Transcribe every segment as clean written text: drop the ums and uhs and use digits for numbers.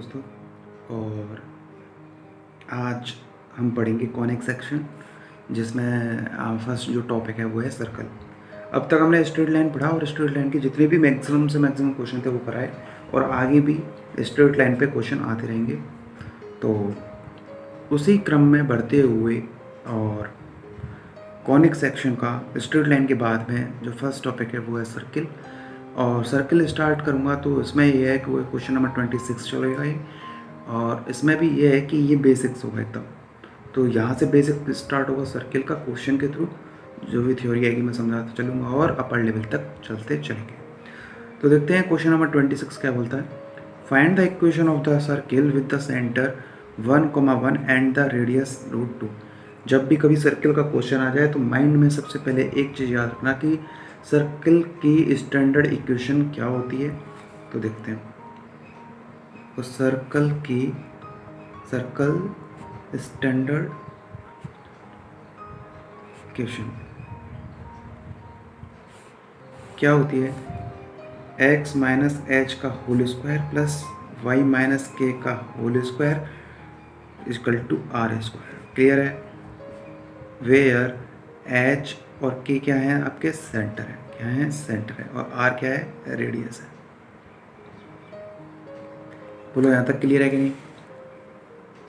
दोस्तों। और आज हम पढ़ेंगे कॉनिक सेक्शन, जिसमें फर्स्ट जो टॉपिक है वो है सर्कल। अब तक हमने स्ट्रेट लाइन पढ़ा और स्ट्रेट लाइन के जितने भी मैक्सिमम से मैक्सिमम क्वेश्चन थे वो कराए, और आगे भी स्ट्रेट लाइन पे क्वेश्चन आते रहेंगे। तो उसी क्रम में बढ़ते हुए और कॉनिक सेक्शन का स्ट्रेट लाइन के बाद में जो फर्स्ट टॉपिक है वो है सर्किल। और सर्किल स्टार्ट करूँगा तो इसमें ये है कि वो क्वेश्चन नंबर 26 चलेगा ये, और इसमें भी ये है कि ये बेसिक्स होगा एकदम। तो यहाँ से बेसिक स्टार्ट होगा सर्किल का क्वेश्चन के थ्रू, जो भी थ्योरी आएगी मैं समझाता चलूँगा और अपर लेवल तक चलते चलेंगे। तो देखते हैं क्वेश्चन नंबर 26 क्या बोलता है। Find the equation of the circle with the centre 1,1 and the radius √2। जब भी कभी सर्किल का क्वेश्चन आ जाए तो माइंड में सबसे पहले एक चीज़ याद रखना कि सर्किल की स्टैंडर्ड इक्वेशन क्या होती है। तो देखते हैं, तो सर्कल स्टैंडर्ड इक्वेशन क्या होती है। x माइनस एच का whole square plus y minus k का whole square equal to r square. Clear है। वेयर h और k क्या है आपके सेंटर है, क्या है सेंटर है, और r क्या है रेडियस है। बोलो यहाँ तक क्लियर है कि नहीं,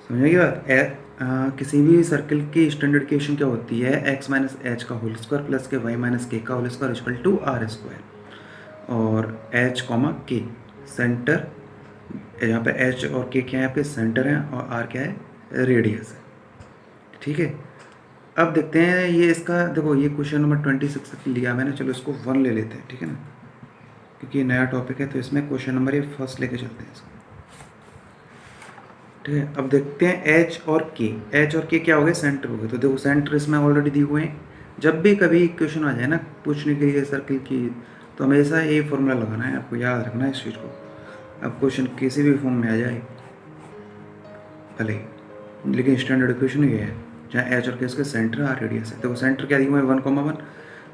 समझेगी बात। किसी भी सर्किल की स्टैंडर्ड इक्वेशन क्या होती है, x माइनस एच का होल स्क्वायर प्लस के वाई माइनस के का whole square equal to r square. और h कॉमा के सेंटर, यहाँ पे h और k क्या है आपके सेंटर हैं, और r क्या है रेडियस है। ठीक है। अब देखते हैं ये इसका, देखो ये क्वेश्चन नंबर 26 लिया मैंने, चलो इसको 1 ले लेते हैं, ठीक है ना, क्योंकि ये नया टॉपिक है तो इसमें क्वेश्चन नंबर ये फर्स्ट लेके चलते हैं इसको। ठीक है। अब देखते हैं h और k क्या हो गए, सेंटर हो गए। तो देखो सेंटर इसमें ऑलरेडी दिए हुए हैं। जब भी कभी क्वेश्चन आ जाए ना पूछने के लिए सर्किल की, तो हमेशा ये फॉर्मूला लगाना है, आपको याद रखना है इस चीज़ को। अब क्वेश्चन किसी भी फॉर्म में आ जाए भले, लेकिन स्टैंडर्ड इक्वेशन ये है जहाँ एच और के इसके सेंटर आर रेडियस है। देखो सेंटर क्या दिया हुआ है 1,1,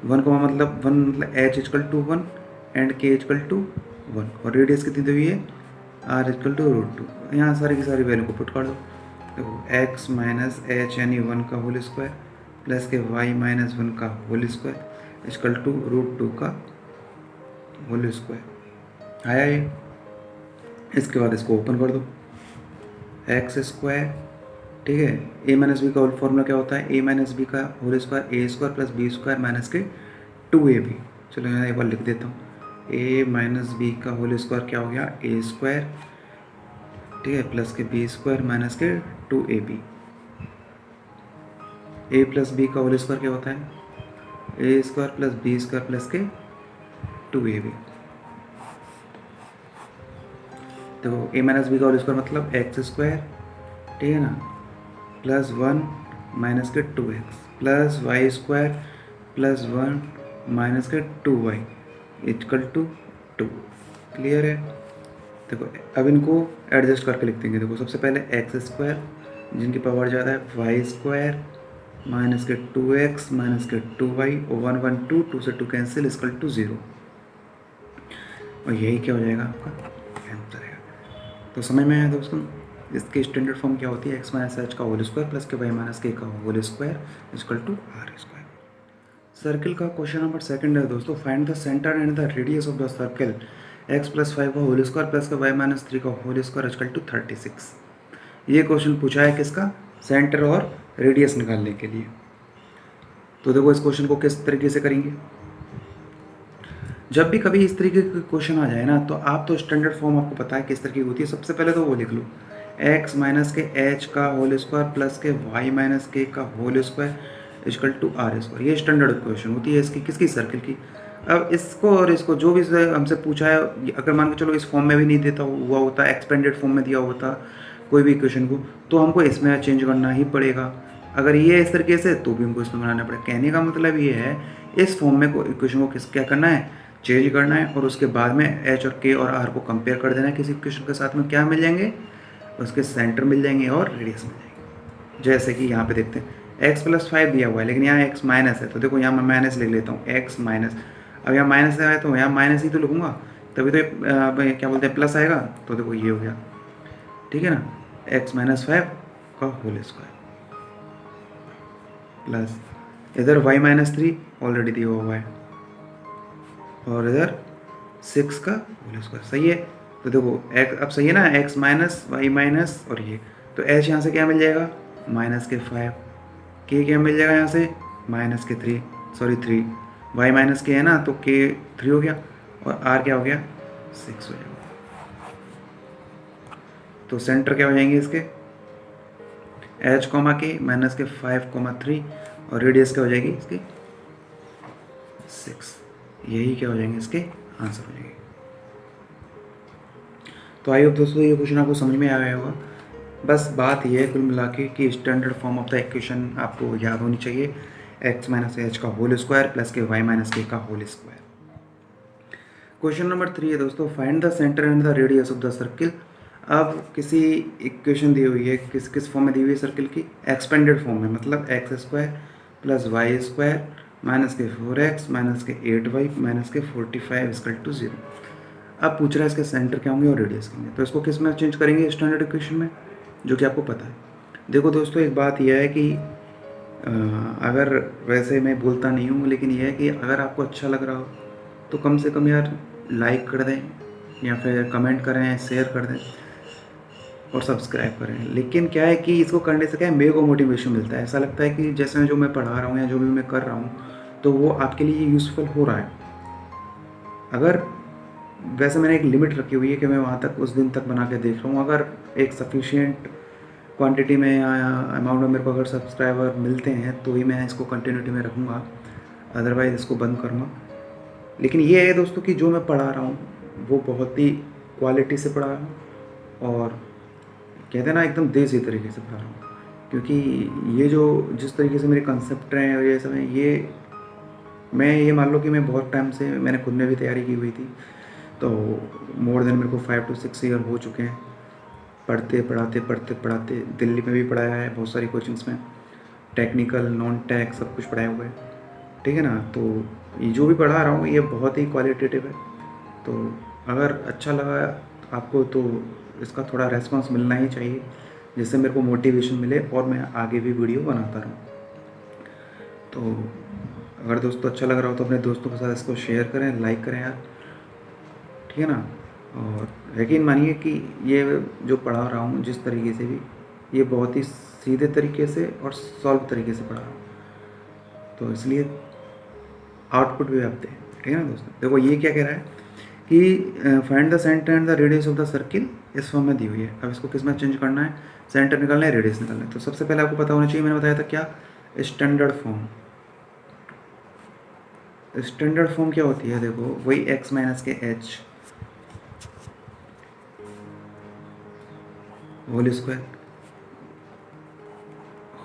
1 मतलब एच इक्वल टू 1 एंड के इक्वल टू 1, और रेडियस कितनी दी हुई है आर इक्वल टू √2। यहाँ सारी की सारी वैल्यू को पुट कर दो। देखो x माइनस एच यानी 1 का होल स्क्वायर प्लस के y माइनस 1 का होल स्क्वायर इक्वल टू √2 का होल स्क्वायर आया ये। इसके बाद इसको ओपन कर दो, एक्स स्क्वायर, ठीक है। ए माइनस बी का होल फॉर्मूला क्या होता है, ए माइनस बी का whole square A square plus B square minus के 2ab। चलो यहाँ एक बार लिख देता हूँ, ए माइनस बी का होल स्क्वायर क्या हो गया ए स्क्वायर, ठीक है, प्लस के बी स्क्वायर माइनस के 2ab। ए प्लस बी का होल स्क्वायर क्या होता है A square plus B square plus के 2ab। देखो ए माइनस बी का होल स्क्वायर मतलब एक्स स्क्वायर, ठीक है ना, प्लस 1 माइनस के 2x plus Y square plus 1 minus के 2y इक्वल टू 2। क्लियर है। देखो अब इनको एडजस्ट करके लिख देंगे। देखो सबसे पहले एक्स स्क्वायर जिनकी पावर ज़्यादा है, वाई स्क्वायर माइनस के 2x माइनस के 2y, और 1 1 2 2 से 2 कैंसिल इक्वल टू 0, और यही क्या हो जाएगा आपका आंसर है। तो समझ में आया दोस्तों, इसकी स्टैंडर्ड फॉर्म क्या होती है, x माइनस एच का होल स्क्वायर प्लस के वाई माइनस के का whole square equal to r square. Circle का क्वेश्चन नंबर 2 है दोस्तों। Find the centre and the radius of the circle x plus 5 का होल स्क्वायर प्लस के y minus 3 का whole square equal to 36। ये question पूछा है किसका, सेंटर और रेडियस निकालने के लिए। तो देखो इस क्वेश्चन को किस तरीके से करेंगे। जब भी कभी इस तरीके का क्वेश्चन आ जाए ना, तो आप तो स्टैंडर्ड फॉर्म आपको पता है किस तरीके की होती है। सबसे पहले तो वो लिख लो, x माइनस के एच का होल स्क्वायर प्लस के वाई माइनस के का whole square equal to r square. ये स्टैंडर्ड इक्वेशन होती है इसकी, किसकी, सर्किल की। अब इसको और इसको जो भी हमसे पूछा है, अगर मान के चलो इस फॉर्म में भी नहीं देता हुआ होता, एक्सपेंडेड फॉर्म में दिया होता कोई भी इक्वेशन को, तो हमको इसमें चेंज करना ही पड़ेगा। अगर ये इस तरीके से तो भी हमको इसमें बनाना पड़ेगा। कहने का मतलब ये है इस फॉर्म में इक्वेशन को क्या करना है, चेंज करना है, और उसके बाद में एच और के और आर को कंपेयर कर देना है किसी इक्वेशन के साथ में। क्या मिल जाएंगे, उसके सेंटर मिल जाएंगे और रेडियस मिल जाएंगे। जैसे कि यहाँ पे देखते हैं x प्लस 5 दिया हुआ है, लेकिन यहाँ x माइनस है, तो देखो यहाँ मैं माइनस लिख लेता हूँ, x माइनस। अब यहाँ माइनस है तो यहाँ माइनस ही तो लिखूँगा, तभी तो क्या बोलते हैं प्लस आएगा। तो देखो ये हो गया ठीक है ना, x माइनस 5 का होल स्क्वायर प्लस इधर y माइनस 3 ऑलरेडी दिया हुआ है और इधर 6 का होल स्क्वायर। सही है, तो देखो x अब सही है ना, x माइनस वाई माइनस और ये, तो h यहाँ से क्या मिल जाएगा माइनस के 5, k क्या मिल जाएगा यहाँ से माइनस के 3, सॉरी 3, y माइनस के है ना तो k 3 हो गया और r क्या हो गया 6 हो जाएगा। तो सेंटर क्या हो जाएंगे इसके h कॉमा के माइनस के 5,3 और रेडियस क्या हो जाएगी इसकी 6। यही क्या हो जाएंगे इसके आंसर हो जाएंगे। तो आई होप दोस्तों ये क्वेश्चन आपको समझ में आ गया होगा। बस बात ये है कुल मिला के कि standard form of the equation आपको याद होनी चाहिए, x माइनस एच का होल स्क्वायर प्लस के y माइनस के का होल स्क्वायर। क्वेश्चन नंबर 3 है दोस्तों, find the centre and the radius of the circle. अब किसी इक्वेशन दी हुई है, किस फॉर्म में दी हुई है सर्किल की, एक्सपेंडेड फॉर्म में, मतलब x square plus Y square minus के 4x माइनस के 8y माइनस के 45 इक्वल टू 0। अब पूछ रहा है इसके सेंटर क्या होंगे और रेडियस क्या होंगे, तो इसको किस में चेंज करेंगे स्टैंडर्ड इक्वेशन में, जो कि आपको पता है। देखो दोस्तों एक बात यह है कि अगर वैसे मैं बोलता नहीं हूँ, लेकिन यह है कि अगर आपको अच्छा लग रहा हो तो कम से कम यार लाइक कर दें या फिर कमेंट करें, शेयर कर दें और सब्सक्राइब करें। लेकिन क्या है कि इसको करने से क्या है, मेरे को मोटिवेशन मिलता है, ऐसा लगता है कि जैसे जो मैं पढ़ा रहा हूँ या जो भी मैं कर रहा हूँ तो वो आपके लिए यूज़फुल हो रहा है। अगर वैसे मैंने एक लिमिट रखी हुई है कि मैं वहाँ तक उस दिन तक बना के देख रहा हूँ, अगर एक सफिशिएंट क्वांटिटी में या अमाउंट में मेरे को अगर सब्सक्राइबर मिलते हैं तो ही मैं इसको कंटिन्यूटी में रखूँगा, अदरवाइज़ इसको बंद करूँगा। लेकिन ये है दोस्तों कि जो मैं पढ़ा रहा हूँ वो बहुत ही क्वालिटी से पढ़ा रहा हूँ और कहते हैं ना एकदम देसी तरीके से पढ़ा रहा हूँ, क्योंकि ये जो जिस तरीके से मेरे कंसेप्ट हैं और ये सब हैं, ये मैं ये मान लो कि मैं बहुत टाइम से मैंने खुद में भी तैयारी की हुई थी, तो मोर देन मेरे को 5 to 6 ईयर हो चुके हैं पढ़ते पढ़ाते। दिल्ली में भी पढ़ाया है बहुत सारी कोचिंग्स में, टेक्निकल नॉन टेक सब कुछ पढ़ाया हुआ है, ठीक है ना। तो ये जो भी पढ़ा रहा हूँ ये बहुत ही क्वालिटेटिव है, तो अगर अच्छा लगा आपको तो इसका थोड़ा रेस्पॉन्स मिलना ही चाहिए, जिससे मेरे को मोटिवेशन मिले और मैं आगे भी वीडियो बनाता रहूँ। तो अगर दोस्तों अच्छा लग रहा हो तो अपने दोस्तों के साथ इसको शेयर करें, लाइक करें यार, ठीक है ना। और यकीन मानिए कि ये जो पढ़ा रहा हूँ जिस तरीके से भी, ये बहुत ही सीधे तरीके से और सॉल्व तरीके से पढ़ा रहा हूँ, तो इसलिए आउटपुट भी आप दें, ठीक है ना दोस्तों। देखो ये क्या कह रहा है कि find the centre and the radius of the circle, इस फॉर्म में दी हुई है। अब इसको किस में चेंज करना है, सेंटर निकालना है, रेडियस निकालना है। तो सबसे पहले आपको पता होना चाहिए, मैंने बताया था क्या, स्टैंडर्ड फॉर्म। स्टैंडर्ड फॉर्म क्या होती है, देखो वही x माइनस के h whole square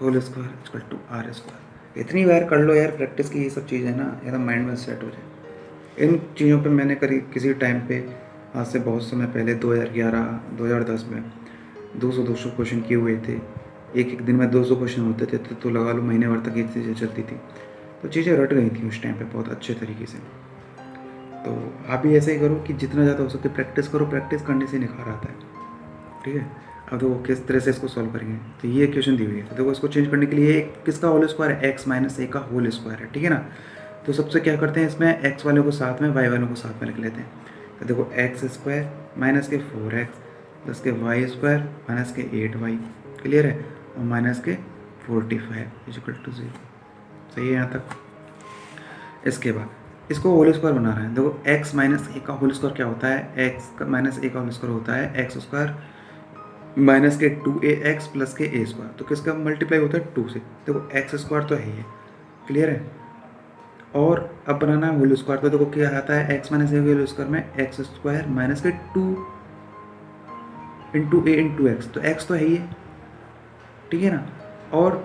equal to r square. इतनी बार कर लो यार प्रैक्टिस की, ये सब चीज़ें ना एकदम माइंड में सेट हो जाए। इन चीज़ों पे मैंने करीब किसी टाइम पे, आज से बहुत समय पहले 2011-2010 में 200 क्वेश्चन किए हुए थे। एक दिन में 200 क्वेश्चन होते थे, तो लगा लो महीने भर तक ये चीज़ें चलती थी, तो चीज़ें रट गई थी उस टाइम पे बहुत अच्छे तरीके से। तो आप भी ऐसे ही करो कि जितना ज़्यादा हो सके प्रैक्टिस करो, प्रैक्टिस करने से निखार आता है, ठीक है। अब देखो किस तरह से इसको सॉल्व करेंगे, तो ये इक्वेशन दी हुई है, तो देखो इसको चेंज करने के लिए किसका होल स्क्वायर है, x माइनस ए का होल स्क्वायर है, ठीक है ना। तो सबसे क्या करते हैं, इसमें x वालों को साथ में y वालों को साथ में लिख लेते हैं। तो देखो एक्स स्क्वायर माइनस के 4x प्लस के वाई स्क्वायर माइनस के 8y, क्लियर है, और माइनस के 45 इक्वल टू 0। सही है यहाँ तक। इसके बाद इसको होल स्क्वायर बना रहे हैं। देखो x माइनस ए का होल स्क्वायर क्या होता है, x माइनस ए का होल स्क्वायर होता है एक्स स्क्वायर माइनस के 2ax प्लस के a स्क्वायर। तो किसका मल्टीप्लाई होता है 2 से, देखो एक्स स्क्वायर तो है ही है, क्लियर है। और अब बनाना है होल स्क्वायर, तो देखो क्या आता है, x माइनस ए होल स्क्वायर में एक्स स्क्वायर माइनस के 2 इंटू ए इंटू एक्स, तो x तो है ही है, ठीक है ना। और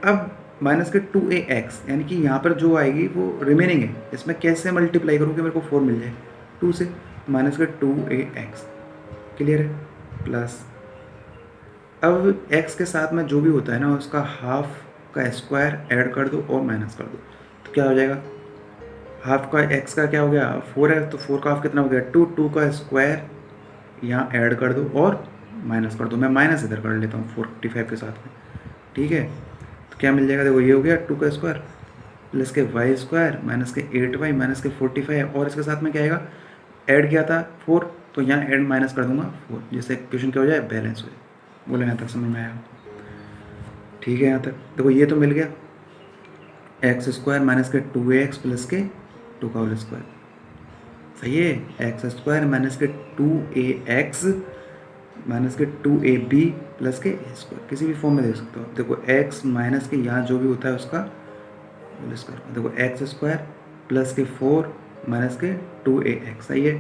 अब माइनस के 2ax, यानी कि यहाँ पर जो आएगी वो रिमेनिंग है, इसमें कैसे मल्टीप्लाई करूँ कि मेरे को 4 मिल जाए 2 से, माइनस के 2ax, क्लियर है, प्लस अब x के साथ में जो भी होता है ना उसका हाफ का स्क्वायर ऐड कर दो और माइनस कर दो, तो क्या हो जाएगा, हाफ का x का क्या हो गया 4 है, तो 4 का हाफ कितना हो गया 2, 2 का स्क्वायर यहाँ ऐड कर दो और माइनस कर दो, मैं माइनस इधर कर लेता हूँ 45 के साथ में, ठीक है। तो क्या मिल जाएगा, देखो ये हो गया 2 का स्क्वायर प्लस के वाई स्क्वायर माइनस के 8y माइनस के 45, और इसके साथ में क्या आएगा, ऐड किया था 4, तो यहाँ ऐड माइनस कर दूंगा 4, जिससे क्वेश्चन क्या हो जाए, बैलेंस हो जाए। बोले यहाँ तक समझ में आया, ठीक है। यहाँ तक देखो ये तो मिल गया, एक्स स्क्वायर माइनस के 2ax प्लस के 2 का होल स्क्वायर, सही है। एक्स स्क्वायर माइनस के 2ax माइनस के 2ab प्लस के a स्क्वायर, किसी भी फॉर्म में देख सकते हो। देखो x माइनस के यहाँ जो भी होता है उसका होल स्क्वायर, देखो एक्स स्क्वायर प्लस के 4 माइनस के 2ax, सही है,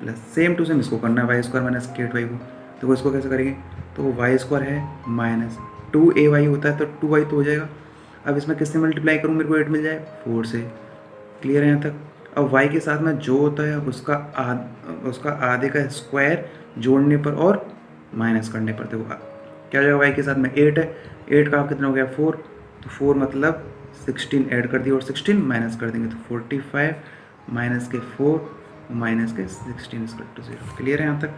प्लस सेम टू सेम इसको करना है, वाई स्क्वायर माइनस के 8y को। देखो इसको कैसे करेंगे, तो वाई स्क्वायर है माइनस 2ay होता है तो 2y तो हो जाएगा। अब इसमें किससे मल्टीप्लाई करूँ, मेरे को 8 मिल जाए 4 से, क्लियर है यहाँ तक। अब y के साथ में जो होता है उसका आधे का स्क्वायर जोड़ने पर और माइनस करने पर, देखो क्या हो जाएगा, y के साथ में 8 है, 8 का आप कितना हो गया 4, तो 4 मतलब 16 ऐड कर दिया और 16 माइनस कर देंगे, तो 45 माइनस के 4 माइनस के 16 = 0, क्लियर है यहाँ तक।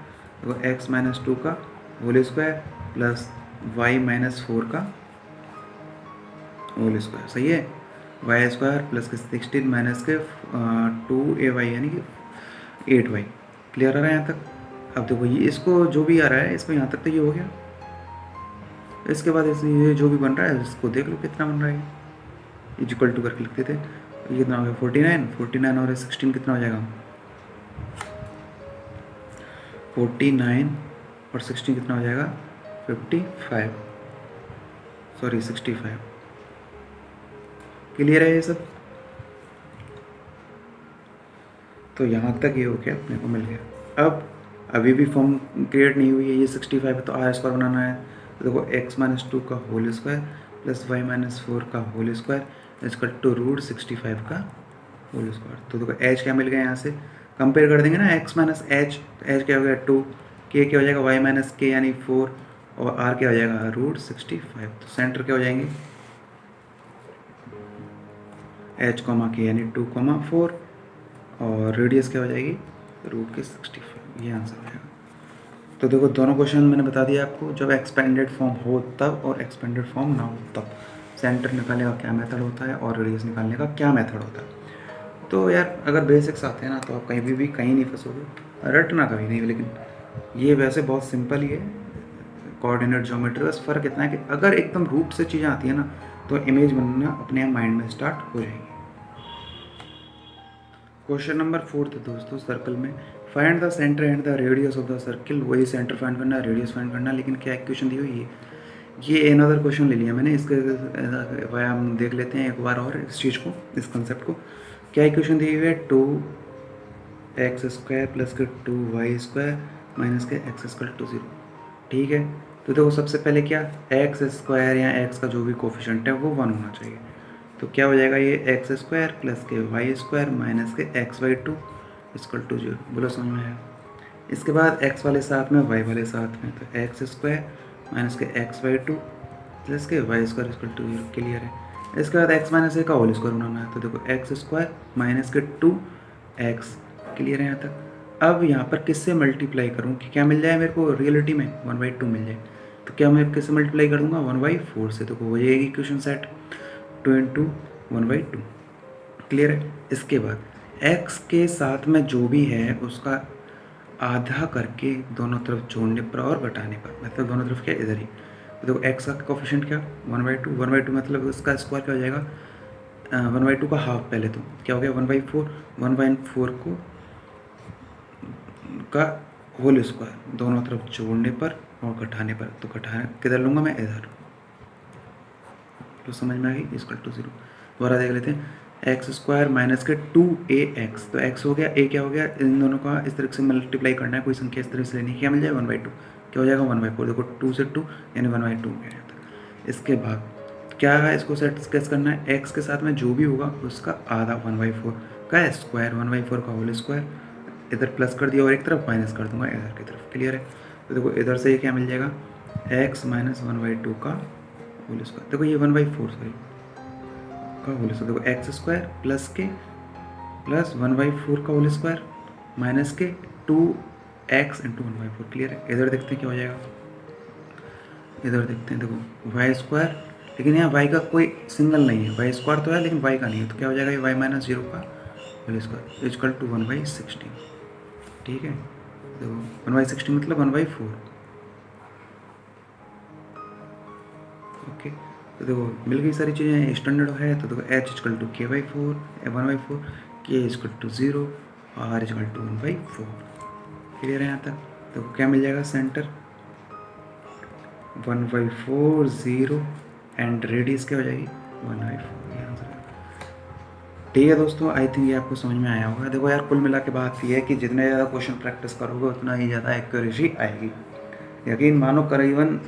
देखो x माइनस 2 का whole square plus y minus 4 का होल स्क्वायर, सही है, वाई स्क्वायर प्लस के 16 माइनस के 2ay यानी कि 8y, क्लियर आ रहा है यहाँ तक। अब देखो ये इसको जो भी आ रहा है इसको यहाँ तक तो ये हो गया, इसके बाद ये जो भी बन रहा है इसको देख लो कितना बन रहा है, इक्वल टू करके लिखते थे, ये कितना हो गया 49 और 16 कितना हो जाएगा 49 और 16 कितना हो जाएगा 65, क्लियर है ये सब। तो यहाँ तक ये हो गया, अपने को मिल गया। अब अभी भी फॉर्म क्रिएट नहीं हुई है, ये 65 है तो आर स्क्वायर बनाना है, तो देखो x माइनस 2 का whole square plus y minus 4 का होल स्क्वायर इक्वल टू √65 का होल स्क्वायर। तो देखो h क्या मिल गया, यहाँ से कंपेयर कर देंगे ना, x माइनस h, तो h क्या हो गया 2, k क्या हो जाएगा y माइनस k यानी 4, और r क्या हो जाएगा √65। तो सेंटर क्या हो जाएंगे h, k यानी 2, 4, और रेडियस क्या हो जाएगी √65, ये आंसर हो जाएगा। तो देखो दोनों क्वेश्चन मैंने बता दिया आपको, जब एक्सपेंडेड फॉर्म हो तब और एक्सपेंडेड फॉर्म ना हो तब सेंटर निकालने का क्या मेथड होता है और रेडियस निकालने का क्या मेथड होता है। तो यार अगर बेसिक्स आते हैं ना तो आप कहीं भी कहीं नहीं फंसोगे, रटना कभी नहीं, लेकिन ये वैसे बहुत सिंपल ही है, कोऑर्डिनेट ज्योमेट्री। बस फ़र्क इतना है कि अगर एकदम रूट से चीज़ें आती है ना तो इमेज बनना अपने माइंड में स्टार्ट हो जाएगी। क्वेश्चन नंबर 4 दोस्तों, सर्कल में find the centre and the radius of the circle. वही सेंटर फाइंड करना, रेडियस फाइंड करना, लेकिन क्या इक्वेशन दी हुई है, ये अनदर क्वेश्चन ले लिया मैंने। इसके भाई हम देख लेते हैं एक बार और इस चीज़ को, इस कंसेप्ट को। क्या इक्वेशन दी हुई है 2x² प्लस के 2y² माइनस के x = 0, ठीक है। तो देखो सबसे पहले क्या, x² या x का जो भी कोफिशिएंट है वो 1 होना चाहिए, तो क्या हो जाएगा ये x² प्लस के y² माइनस के x/2 = 0। बोलो समझ में आया। इसके बाद x वाले साथ में y वाले साथ में, तो x² माइनस के x/2 प्लस के y² = 0, क्लियर है। इसके बाद x माइनस a का होल स्क्वायर बनाना है, तो देखो x² माइनस के 2x, क्लियर है यहाँ तक। अब यहाँ पर किससे मल्टीप्लाई करूँ कि क्या मिल जाए मेरे को, रियलिटी में 1/2 मिल जाए, तो क्या मैं किससे मल्टीप्लाई कर दूँगा 1/4 से, तो वो जाएगी इक्वेशन सेट 2 × 1/2, क्लियर है। इसके बाद x के साथ में जो भी है उसका आधा करके दोनों तरफ जोड़ने पर और घटाने पर, मतलब दोनों तरफ क्या इधर ही, तो देखो x का कोफिशिएंट क्या 1/2 मतलब उसका स्क्वायर क्या हो जाएगा 1/2 का हाफ, पहले तो क्या हो गया 1/4 को का होल स्क्वायर दोनों तरफ जोड़ने पर और घटाने पर, तो घटाने किधर लूँगा मैं इधर, तो समझ में आ गई = 0। दोबारा देख लेते हैं, x² माइनस के 2ax, तो x हो गया, a क्या हो गया, इन दोनों का इस तरह से मल्टीप्लाई करना है, कोई संख्या इस तरह से लेनी है, क्या मिल जाए 1/2, क्या हो जाएगा 1/4, देखो 2 से 2 यानी 1/2 हो गया था। इसके बाद क्या है, इसको सेट कैसे करना है, x के साथ में जो भी होगा उसका आधा 1/4 का स्क्वायर, 1/4 का होल स्क्वायर, इधर प्लस कर दिया और एक तरफ माइनस कर दूंगा इधर की तरफ, क्लियर है। तो देखो इधर से ये क्या मिल जाएगा x माइनस 1/2 का होल स्क्वायर, देखो ये 1/4 सॉरी का होल स्क्वायर, देखो x² प्लस के प्लस 1/4 का होल स्क्वायर माइनस के 2x × 1/4, क्लियर है। इधर देखते हैं क्या हो जाएगा, इधर देखते हैं, देखो वाई स्क्वायर, लेकिन यहाँ वाई का कोई सिंगल नहीं है, वाई स्क्वायर तो है लेकिन वाई का नहीं है, तो क्या हो जाएगा ये वाई माइनस जीरो का होल स्क्वायर इजकल टू 1/16। ठीक है, देखो 1/16 मतलब 1/4। ओके, तो देखो मिल गई सारी चीज़ें, स्टैंडर्ड है, तो देखो h equal to k/4, 1/4, k equal to 0, r equal to 1/4। Clear है यहाँ तक? तो क्या मिल जाएगा, सेंटर 1/4 0 एंड रेडियस क्या हो जाएगी 1/4, ये आंसर है। ठीक है दोस्तों, आई थिंक ये आपको समझ में आया होगा। देखो यार, कुल मिला के बात ये है कि जितने ज़्यादा क्वेश्चन प्रैक्टिस करोगे उतना ही ज़्यादा एक्यूरेसी आएगी। यकीन मानो, करीबन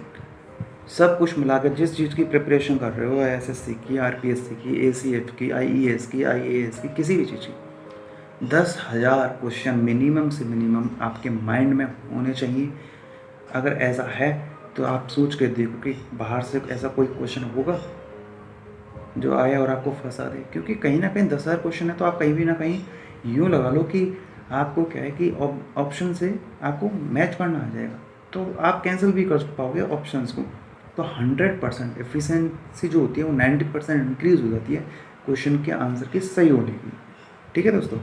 सब कुछ मिलाकर जिस चीज़ की प्रिपरेशन कर रहे हो, एसएससी की, आरपीएससी की, एसीएफ की, आईईएस की, आईएएस की, किसी भी चीज़ की 10,000 क्वेश्चन मिनिमम से मिनिमम आपके माइंड में होने चाहिए। अगर ऐसा है तो आप सोच के देखो कि बाहर से ऐसा कोई क्वेश्चन होगा जो आए और आपको फंसा दे, क्योंकि कहीं ना कहीं 10,000 क्वेश्चन है तो आप कहीं भी ना कहीं यूँ लगा लो कि आपको क्या है कि ऑप्शन से आपको मैच करना आ जाएगा, तो आप कैंसिल भी कर पाओगे ऑप्शंस को। तो 100% एफिशिएंसी जो होती है वो 90% इंक्रीज़ हो जाती है क्वेश्चन के आंसर की सही होने की। ठीक है दोस्तों।